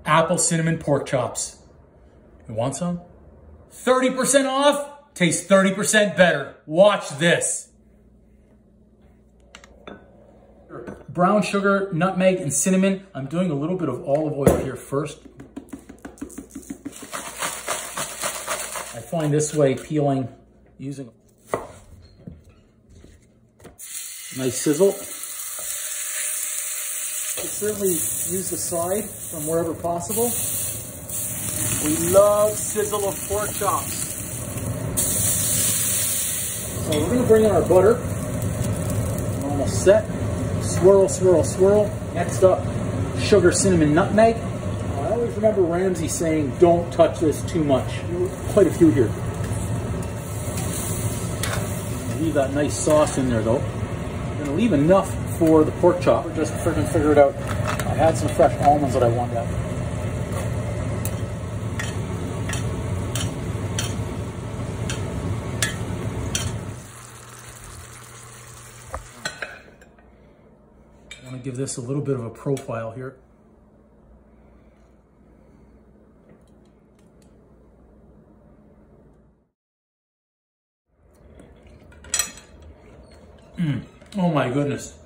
apple cinnamon pork chops. You want some? 30% off, tastes 30% better. Watch this. Brown sugar, nutmeg, and cinnamon. I'm doing a little bit of olive oil here first. I find this way peeling using nice sizzle. You certainly use the side from wherever possible. We love sizzle of pork chops. So we're going to bring in our butter. We're almost set. Swirl, swirl, swirl. Next up, sugar, cinnamon, nutmeg. I always remember Ramsay saying, don't touch this too much. Quite a few here. Leave that nice sauce in there though. I'm going to leave enough for the pork chop. Just freaking figure it out. I had some fresh almonds that I wanted to have. I want to give this a little bit of a profile here. Oh my goodness.